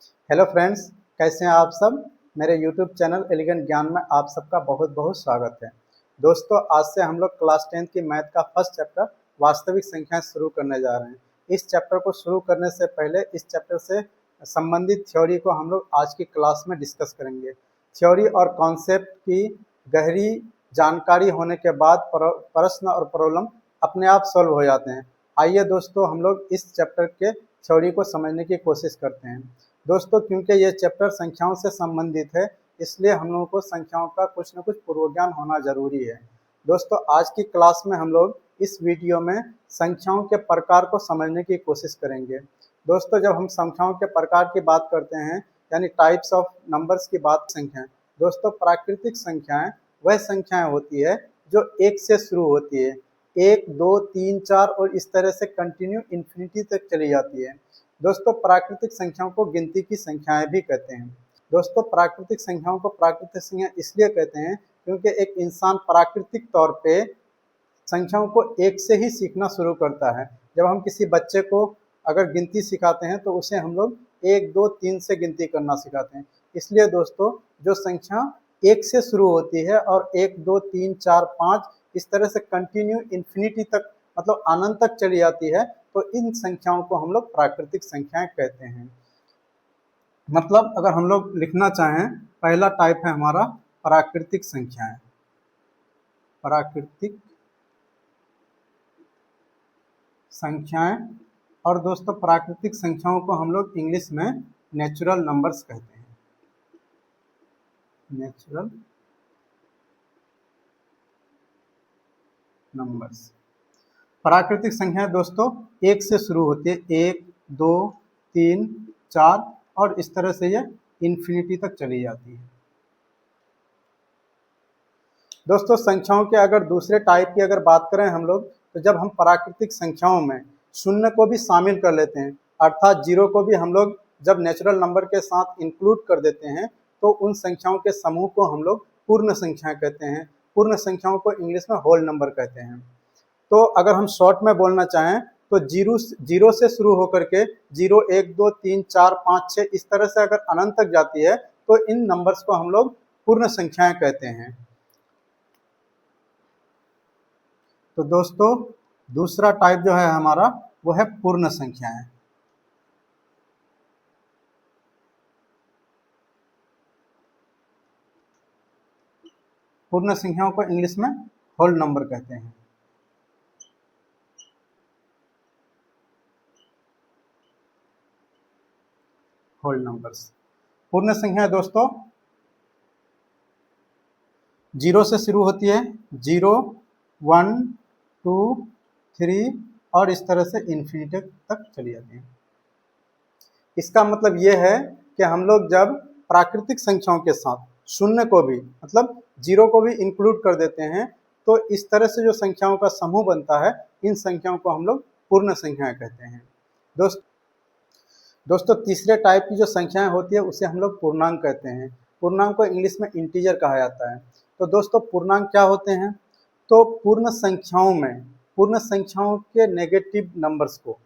Hello friends, कैसे हैं आप सब। मेरे यूट्यूब चैनल एलिगेंट ज्ञान में आप सबका बहुत बहुत स्वागत है। दोस्तों, आज से हम लोग क्लास 10 की मैथ का फर्स्ट चैप्टर वास्तविक संख्याएं शुरू करने जा रहे हैं। इस चैप्टर को शुरू करने से पहले इस चैप्टर से संबंधित थ्योरी को हम लोग आज की क्लास में डिस्कस करेंगे। थ्योरी और कॉन्सेप्ट की गहरी जानकारी होने के बाद प्रश्न और प्रॉब्लम अपने आप सॉल्व हो जाते हैं। आइए दोस्तों, हम लोग इस चैप्टर के थ्योरी को समझने की कोशिश करते हैं। दोस्तों, क्योंकि ये चैप्टर संख्याओं से संबंधित है, इसलिए हम लोगों को संख्याओं का कुछ न कुछ पूर्व ज्ञान होना जरूरी है। दोस्तों, आज की क्लास में हम लोग इस वीडियो में संख्याओं के प्रकार को समझने की कोशिश करेंगे। दोस्तों, जब हम संख्याओं के प्रकार की बात करते हैं, यानी टाइप्स ऑफ नंबर्स की बात संख्याएं, दोस्तों प्राकृतिक संख्याएं वह संख्याएं होती है जो एक से शुरू होती है, एक, दो, तीन, चार और इस तरह से कंटिन्यू इन्फिनिटी तक चली जाती है। दोस्तों, प्राकृतिक संख्याओं को गिनती की संख्याएं भी कहते हैं। दोस्तों, प्राकृतिक संख्याओं को प्राकृतिक संख्या इसलिए कहते हैं क्योंकि एक इंसान प्राकृतिक तौर पे संख्याओं को एक से ही सीखना शुरू करता है। जब हम किसी बच्चे को अगर गिनती सिखाते हैं तो उसे हम लोग एक, दो, तीन से गिनती करना सिखाते हैं। इसलिए दोस्तों, जो संख्या एक से शुरू होती है और एक, दो, तीन, चार, पाँच इस तरह से कंटिन्यू इन्फिनिटी तक, मतलब अनंत तक चली जाती है, तो इन संख्याओं को हम लोग प्राकृतिक संख्याएं कहते हैं। मतलब अगर हम लोग लिखना चाहें, पहला टाइप है हमारा प्राकृतिक संख्याएं। प्राकृतिक संख्याएं। और दोस्तों, प्राकृतिक संख्याओं को हम लोग इंग्लिश में नेचुरल नंबर्स कहते हैं। Natural numbers. प्राकृतिक संख्याएं दोस्तों एक से शुरू होती है, एक, दो, तीन, चार और इस तरह से ये इन्फिनिटी तक चली जाती है। दोस्तों, संख्याओं के अगर दूसरे टाइप की अगर बात करें हम लोग, तो जब हम प्राकृतिक संख्याओं में शून्य को भी शामिल कर लेते हैं, अर्थात जीरो को भी हम लोग जब नेचुरल नंबर के साथ इंक्लूड कर देते हैं, तो उन संख्याओं के समूह को हम लोग पूर्ण संख्याएं कहते हैं। पूर्ण संख्याओं को इंग्लिश में होल नंबर कहते हैं। तो अगर हम शॉर्ट में बोलना चाहें तो जीरो से शुरू होकर के जीरो, एक, दो, तीन, चार, पाँच, छः इस तरह से अगर अनंत तक जाती है, तो इन नंबर्स को हम लोग पूर्ण संख्याएं कहते हैं। तो दोस्तों, दूसरा टाइप जो है हमारा वो है पूर्ण संख्याएं। पूर्ण संख्याओं को इंग्लिश में होल नंबर कहते हैं। Whole numbers. पूर्ण संख्या दोस्तों जीरो से शुरू होती है, जीरो, वन, टू, थ्री और इस तरह से इन्फिनिटी तक चली जाती है। इसका मतलब ये है कि हम लोग जब प्राकृतिक संख्याओं के साथ शून्य को भी, मतलब जीरो को भी इंक्लूड कर देते हैं, तो इस तरह से जो संख्याओं का समूह बनता है, इन संख्याओं को हम लोग पूर्ण संख्याएं कहते हैं। दोस्तों, तीसरे टाइप की जो संख्याएं होती है उसे हम लोग पूर्णांक कहते हैं। पूर्णांक को इंग्लिश में इंटीजर कहा जाता है। तो दोस्तों, पूर्णांक क्या होते हैं? तो पूर्ण संख्याओं के नेगेटिव नंबर्स को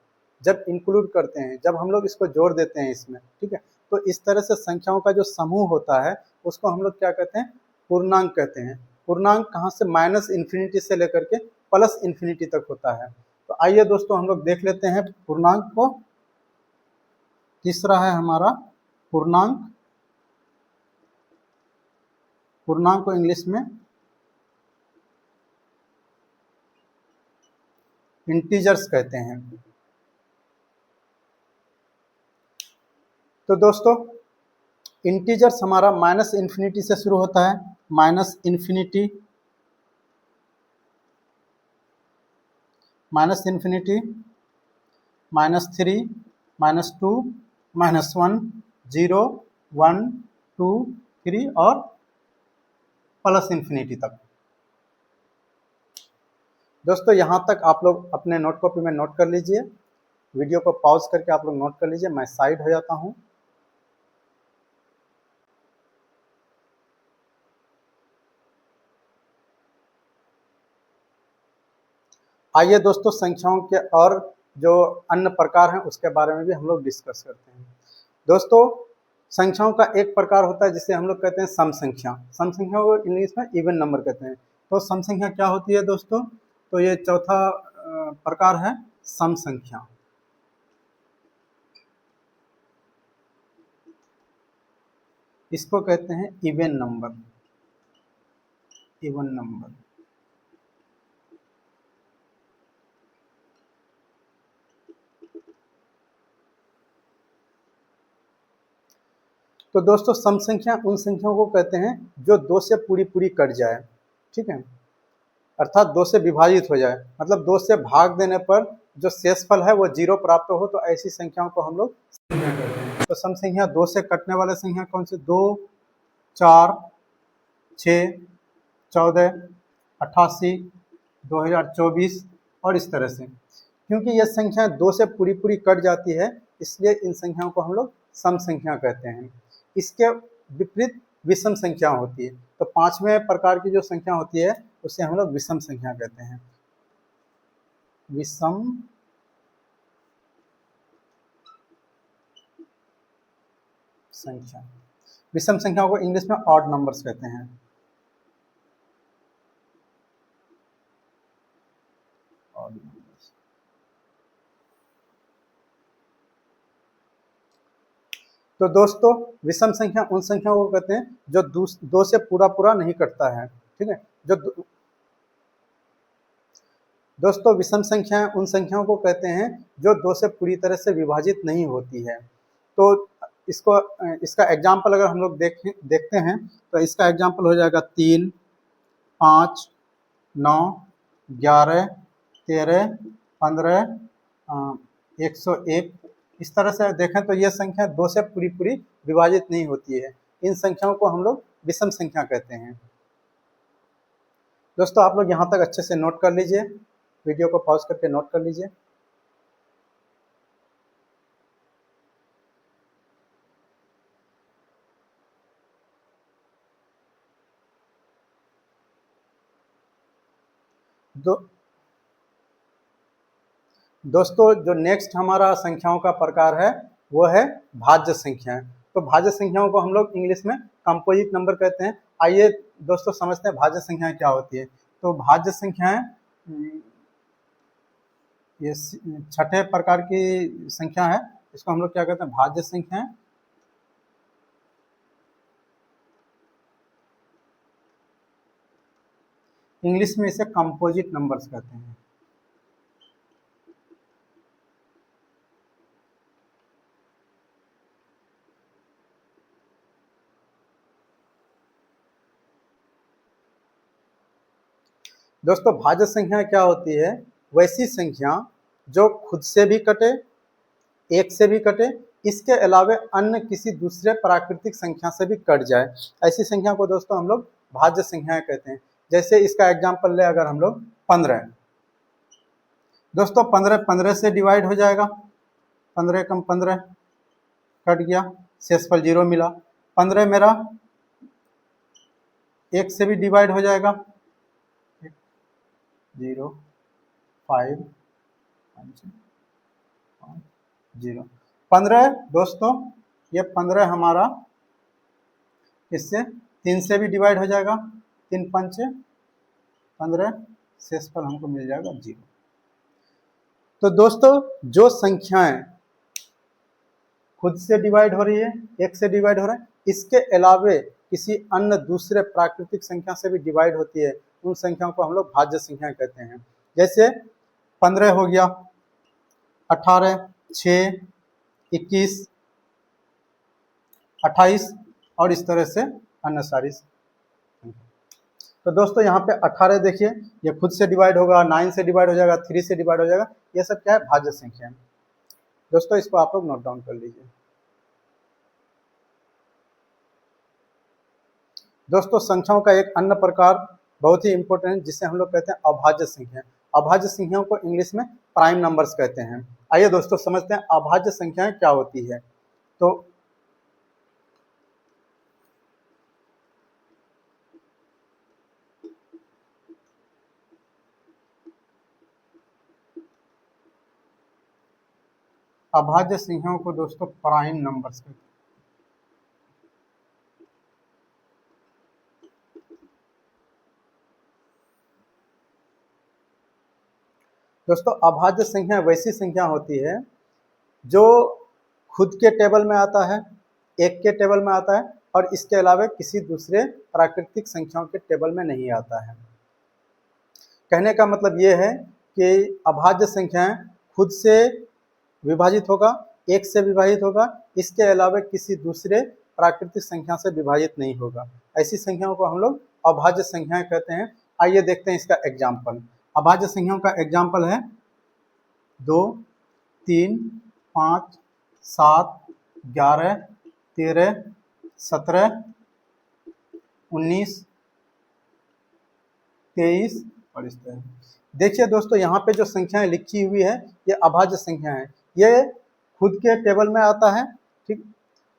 जब इंक्लूड करते हैं, जब हम लोग इसको जोड़ देते हैं इसमें, ठीक है, तो इस तरह से संख्याओं का जो समूह होता है उसको हम लोग क्या कहते हैं? पूर्णांक कहते हैं। पूर्णांक कहाँ से? माइनस इन्फिनिटी से लेकर के प्लस इन्फिनिटी तक होता है। तो आइए दोस्तों, हम लोग देख लेते हैं पूर्णांक को। तीसरा है हमारा पूर्णांक। पूर्णांक को इंग्लिश में इंटीजर्स कहते हैं। तो दोस्तों, इंटीजर्स हमारा माइनस इन्फिनिटी से शुरू होता है, minus infinity, minus infinity, minus three, minus two, minus one, zero, one, two, three और प्लस इन्फिनिटी तक। दोस्तों, यहाँ तक आप लोग अपने नोट कॉपी में नोट कर लीजिए। वीडियो को पॉज करके आप लोग नोट कर लीजिए, मैं साइड हो जाता हूँ। आइए दोस्तों, संख्याओं के और जो अन्य प्रकार हैं उसके बारे में भी हम लोग डिस्कस करते हैं। दोस्तों, संख्याओं का एक प्रकार होता है जिसे हम लोग कहते हैं सम संख्या। सम संख्या को इंग्लिश में इवन नंबर कहते हैं। तो सम संख्या क्या होती है दोस्तों? तो ये चौथा प्रकार है सम संख्या। इसको कहते हैं इवन नंबर। Even number. तो दोस्तों सम संख्या उन संख्याओं को कहते हैं जो 2 से पूरी पूरी कट जाए, ठीक है, अर्थात 2 से विभाजित हो जाए, मतलब 2 से भाग देने पर जो शेषफल है वो 0 प्राप्त हो, तो ऐसी संख्याओं को हम लोग संख्या कहते हैं। तो सम संख्या 2 से कटने वाले संख्या कौन से? 2, 4, 6, 14, 88, 2024 और इस तरह से। क्योंकि ये संख्या 2 से पूरी पूरी कट जाती है, इसलिए इन संख्याओं को हम लोग सम संख्या कहते हैं। इसके विपरीत विषम संख्या होती है। तो पांचवें प्रकार की जो संख्या होती है उसे हम लोग विषम संख्या कहते हैं। विषम संख्या। विषम संख्या को इंग्लिश में ऑड नंबर्स कहते हैं। Odd numbers. तो दोस्तों विषम संख्या उन संख्याओं को कहते हैं जो 2 से पूरा पूरा नहीं कटता है, ठीक है। दोस्तों विषम संख्याएं उन संख्याओं को कहते हैं जो 2 से पूरी तरह से विभाजित नहीं होती है। तो इसका एग्जाम्पल अगर हम लोग देखते हैं तो इसका एग्जाम्पल हो जाएगा 3, 5, 9, 11, 13, 15, 101। इस तरह से देखें तो ये संख्या 2 से पूरी पूरी विभाजित नहीं होती है। इन संख्याओं को हम लोग विषम संख्या कहते हैं। दोस्तों आप लोग यहाँ तक अच्छे से नोट कर लीजिए, वीडियो को पॉज करके नोट कर लीजिए। दोस्तों जो नेक्स्ट हमारा संख्याओं का प्रकार है वो है भाज्य संख्याएं। तो भाज्य संख्याओं को हम लोग इंग्लिश में कंपोजिट नंबर कहते हैं। आइए दोस्तों समझते हैं भाज्य संख्याएं क्या होती है। तो भाज्य संख्याएं ये छठे प्रकार की संख्या है। इसको हम लोग क्या कहते हैं? भाज्य संख्याएं। इंग्लिश में इसे कंपोजिट नंबर्स कहते हैं। दोस्तों भाज्य संख्या क्या होती है? वैसी संख्या जो खुद से भी कटे, एक से भी कटे, इसके अलावे अन्य किसी दूसरे प्राकृतिक संख्या से भी कट जाए, ऐसी संख्या को दोस्तों हम लोग भाज्य संख्याएं कहते हैं। जैसे इसका एग्जांपल ले अगर हम लोग 15, दोस्तों 15 से डिवाइड हो जाएगा, 15 कम 15 कट गया, शेषफल 0 मिला। 15 मेरा 1 से भी डिवाइड हो जाएगा, 0, 5, 0। 15 दोस्तों ये 15 हमारा इससे 3 से भी डिवाइड हो जाएगा, 3 पंच 15, शेषफल हमको मिल जाएगा 0। तो दोस्तों जो संख्याएं खुद से डिवाइड हो रही है, एक से डिवाइड हो रहा है, इसके अलावे किसी अन्य दूसरे प्राकृतिक संख्या से भी डिवाइड होती है, उन संख्याओं को हम लोग भाज्य संख्याएं कहते हैं। जैसे 15 हो गया, 18, 6, 21, 28 और इस तरह से अन्य सारी। तो दोस्तों यहाँ पे 18 देखिए ये खुद से डिवाइड होगा, 9 से डिवाइड हो जाएगा, 3 से डिवाइड हो जाएगा, ये सब क्या है? भाज्य संख्या है। दोस्तों इसको आप लोग नोट डाउन कर लीजिए। दोस्तों संख्याओं का एक अन्य प्रकार बहुत ही इंपॉर्टेंट जिसे हम लोग कहते हैं अभाज्य संख्या। अभाज्य संख्याओं को इंग्लिश में प्राइम नंबर्स कहते हैं। आइए दोस्तों समझते हैं अभाज्य संख्याएं क्या होती है। तो अभाज्य संख्याओं को दोस्तों प्राइम नंबर्स कहते हैं। दोस्तों अभाज्य संख्या वैसी संख्या होती है जो खुद के टेबल में आता है, एक के टेबल में आता है और इसके अलावा किसी दूसरे प्राकृतिक संख्याओं के टेबल में नहीं आता है। कहने का मतलब ये है कि अभाज्य संख्याएं खुद से विभाजित होगा, एक से विभाजित होगा, इसके अलावा किसी दूसरे प्राकृतिक संख्या से विभाजित नहीं होगा। ऐसी संख्याओं को हम लोग अभाज्य संख्याएं कहते हैं। आइए देखते हैं इसका एग्जाम्पल। अभाज्य संख्याओं का एग्जाम्पल है 2, 3, 5, 7, 11, 13, 17, 19, 23 और इस तरह। देखिए दोस्तों, यहाँ पे जो संख्याएं लिखी हुई है ये अभाज्य संख्या है। ये खुद के टेबल में आता है, ठीक,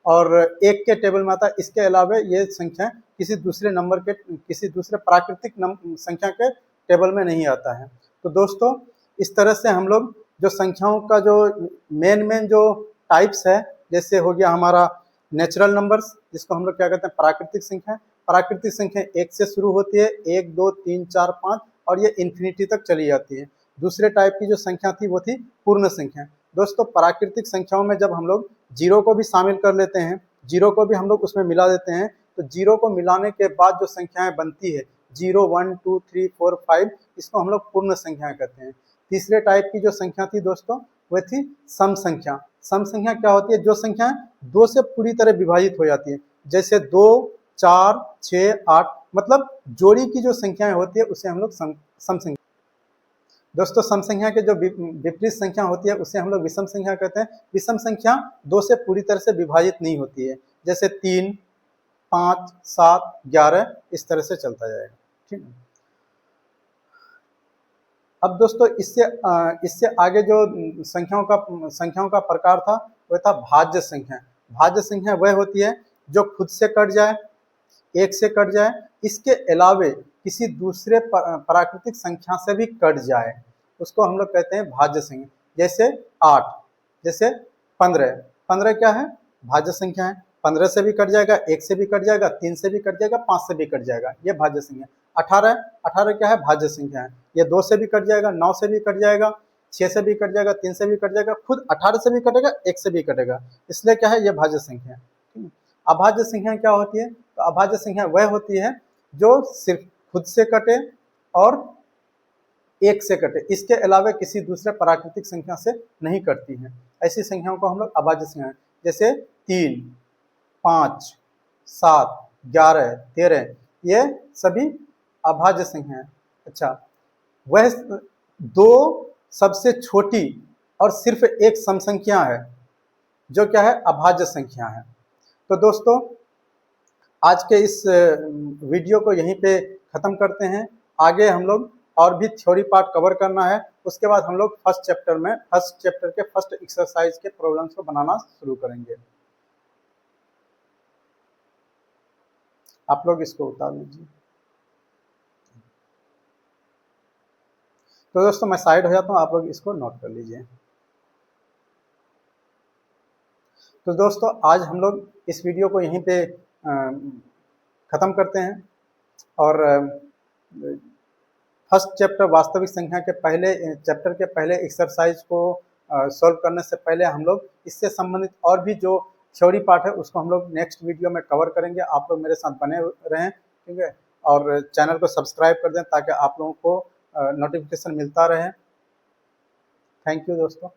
और एक के टेबल में आता है। इसके अलावा ये संख्या किसी दूसरे नंबर के, किसी दूसरे प्राकृतिक संख्या के टेबल में नहीं आता है। तो दोस्तों इस तरह से हम लोग जो संख्याओं का जो मेन जो टाइप्स है, जैसे हो गया हमारा नेचुरल नंबर्स, जिसको हम लोग क्या कहते हैं प्राकृतिक संख्या। प्राकृतिक संख्या एक से शुरू होती है, 1, 2, 3, 4, 5 और ये इन्फिनिटी तक चली जाती है। दूसरे टाइप की जो संख्या थी वो थी पूर्ण संख्या। दोस्तों प्राकृतिक संख्याओं में जब हम लोग जीरो को भी शामिल कर लेते हैं, जीरो को भी हम लोग उसमें मिला देते हैं, तो जीरो को मिलाने के बाद जो संख्याएं बनती है 0, 1, 2, 3, 4, 5, इसको हम लोग पूर्ण संख्याएं कहते हैं। तीसरे टाइप की जो संख्या थी दोस्तों वह थी सम संख्या। सम संख्या क्या होती है? जो संख्याएं दो से पूरी तरह विभाजित हो जाती है, जैसे 2, 4, 6, 8, मतलब जोड़ी की जो संख्याएं होती है उसे हम लोग सम संख्या। दोस्तों सम संख्या के जो विपरीत संख्या होती है उसे हम लोग विषम संख्या कहते हैं। विषम संख्या दो से पूरी तरह से विभाजित नहीं होती है, जैसे 3, 5, 7, 11 इस तरह से चलता जाएगा, ठीक है। अब दोस्तों इससे आगे जो संख्याओं का प्रकार था वह था भाज्य संख्या। भाज्य संख्या वह होती है जो खुद से कट जाए, एक से कट जाए, इसके अलावे किसी दूसरे प्राकृतिक संख्या से भी कट जाए, उसको हम लोग कहते हैं भाज्य संख्या। जैसे 8, जैसे 15। 15 क्या है? भाज्य संख्या है। 15 से भी कट जाएगा, 1 से भी कट जाएगा, 3 से भी कट जाएगा, 5 से भी कट जाएगा, ये भाज्य संख्या। 18, 18 क्या है? भाज्य संख्या है। ये 2 से भी कट जाएगा, 9 से भी कट जाएगा, 6 से भी कट जाएगा, 3 से भी कट जाएगा, खुद 18 से भी कटेगा, 1 से भी कटेगा, इसलिए क्या है? ये भाज्य संख्या है। अभाज्य संख्या क्या होती है? तो अभाज्य संख्या वह होती है जो सिर्फ खुद से कटे और एक से कटे, इसके अलावा किसी दूसरे प्राकृतिक संख्या से नहीं कटती हैं। ऐसी संख्याओं को हम लोग अभाज्य संख्या, जैसे 3, 5, 7, 11, 13, ये सभी अभाज्य संख्या है। अच्छा, वह दो सबसे छोटी और सिर्फ एक सम संख्या है जो क्या है? अभाज्य संख्या है। तो दोस्तों आज के इस वीडियो को यहीं पे ख़त्म करते हैं। आगे हम लोग और भी थ्योरी पार्ट कवर करना है, उसके बाद हम लोग फर्स्ट चैप्टर के फर्स्ट एक्सरसाइज के प्रॉब्लम्स को बनाना शुरू करेंगे। आप लोग इसको उतार लीजिए। तो दोस्तों मैं साइड हो जाता हूँ, आप लोग इसको नोट कर लीजिए। तो दोस्तों आज हम लोग इस वीडियो को यहीं पे ख़त्म करते हैं और फर्स्ट चैप्टर वास्तविक संख्या के पहले चैप्टर के पहले एक्सरसाइज को सॉल्व करने से पहले हम लोग इससे संबंधित और भी जो थ्योरी पार्ट है उसको हम लोग नेक्स्ट वीडियो में कवर करेंगे। आप लोग मेरे साथ बने रहें, ठीक है, और चैनल को सब्सक्राइब कर दें ताकि आप लोगों को नोटिफिकेशन मिलता रहे। थैंक यू दोस्तों।